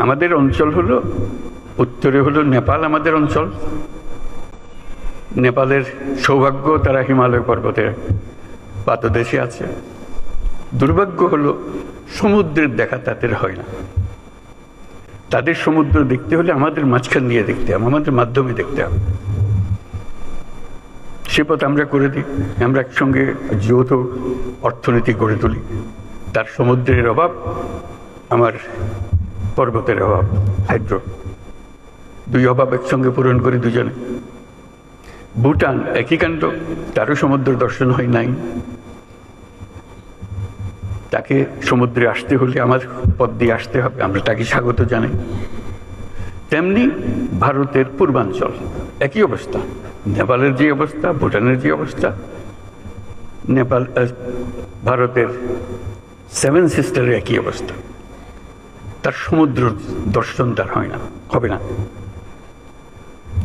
আমাদের অঞ্চল হলো উত্তরে হলো নেপাল, আমাদের অঞ্চল। নেপালের সৌভাগ্য, তারা হিমালয় পর্বতের পাদদেশে আছে। দুর্ভাগ্য হলো সমুদ্রের দেখা তাদের হয় না। তাদের সমুদ্র দেখতে হলে আমাদের মাঝখান দিয়ে দেখতে হবে, আমাদের মাধ্যমে দেখতে হবে। সে পথ আমরা করে দিই। আমরা একসঙ্গে যৌথ অর্থনীতি গড়ে তুলি। তার সমুদ্রের অভাব, আমার পর্বতের অভাব, হাইড্রো, দুই অভাব একসঙ্গে পূরণ করি দুজনে। ভুটান একই কাণ্ড, তারও সমুদ্র দর্শন হয় নাই। তাকে সমুদ্রে আসতে হলে আমার পথ দিয়ে আসতে হবে, আমরা তাকে স্বাগত জানাই। তেমনি ভারতের পূর্বাঞ্চল একই অবস্থা। নেপালের যে অবস্থা, ভুটানের যে অবস্থা, নেপাল ভারতের সেভেন সিস্টারের একই অবস্থা। তার সমুদ্র দর্শন তার হয় না, হবে না।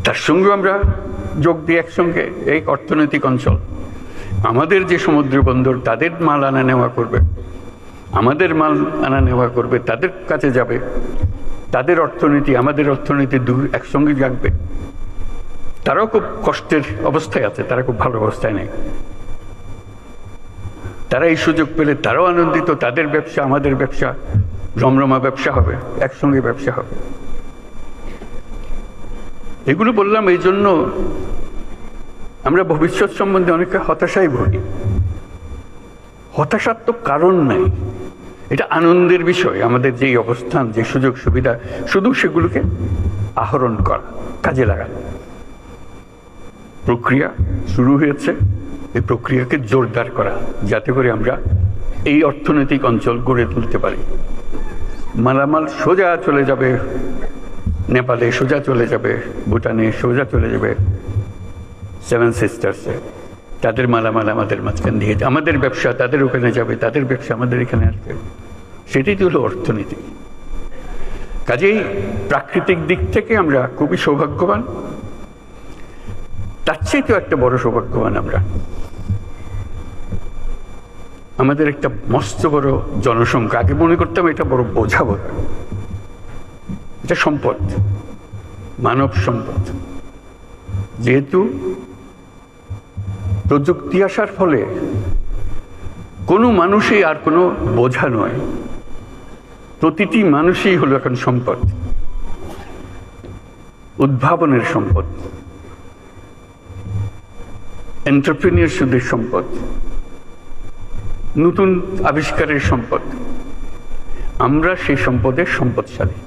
তার সঙ্গে আমরা যোগ দিই একসঙ্গে এই অর্থনৈতিক অঞ্চল। আমাদের যে সমুদ্র বন্দর, তাদের মাল আনা নেওয়া করবে, আমাদের মাল আনা নেওয়া করবে, তাদের কাছে যাবে। তাদের অর্থনীতি আমাদের অর্থনীতি একসঙ্গে জাগবে। তারাও খুব কষ্টের অবস্থায় আছে, তারা খুব ভালো অবস্থায় নেই। তারা এই সুযোগ পেলে তারাও আনন্দিত। তাদের ব্যবসা আমাদের ব্যবসা, রমরমা ব্যবসা হবে, একসঙ্গে ব্যবসা হবে। এগুলো বললাম এই জন্য আমরা ভবিষ্যৎ সম্বন্ধে অনেকে হতাশায় ভুগি। হতাশার তো কারণ নাই, এটা আনন্দের বিষয়। আমাদের যেই অবস্থান, যে সুযোগ সুবিধা, শুধু সেগুলোকে আহরণ করা, কাজে লাগানো। প্রক্রিয়া শুরু হয়েছে, এই প্রক্রিয়াকে জোরদার করা, যাতে করে আমরা এই অর্থনৈতিক অঞ্চল গড়ে তুলতে পারি। মালামাল সোজা চলে যাবে নেপালে, সোজা চলে যাবে ভুটানে, সোজা চলে যাবে সেভেন সিস্টার্সে। তাদের মালামাল আমাদের মাঝখান দিয়ে, আমাদের ব্যবসা তাদের ওখানে যাবে, তাদের ব্যবসা আমাদের এখানে আসবে। সেটাই তো হলো অর্থনীতি। কাজেই প্রাকৃতিক দিক থেকে আমরা খুবই সৌভাগ্যবান। তার চেয়েও একটা বড় সৌভাগ্যবান আমরা, আমাদের একটা মস্ত বড় জনসংখ্যা। আগে মনে করতাম এটা বড় বোঝা বোঝা, এটা সম্পদ, মানব সম্পদ। যেহেতু প্রযুক্তি আসার ফলে কোনো মানুষই আর কোনো বোঝা নয়, প্রতিটি মানুষই হলো এখন সম্পদ, উদ্ভাবনের সম্পদ, এন্টারপ্রেনিয়রশিপের সম্পদ, নতুন আবিষ্কারের সম্পদ। আমরা সেই সম্পদের সম্পদশালী।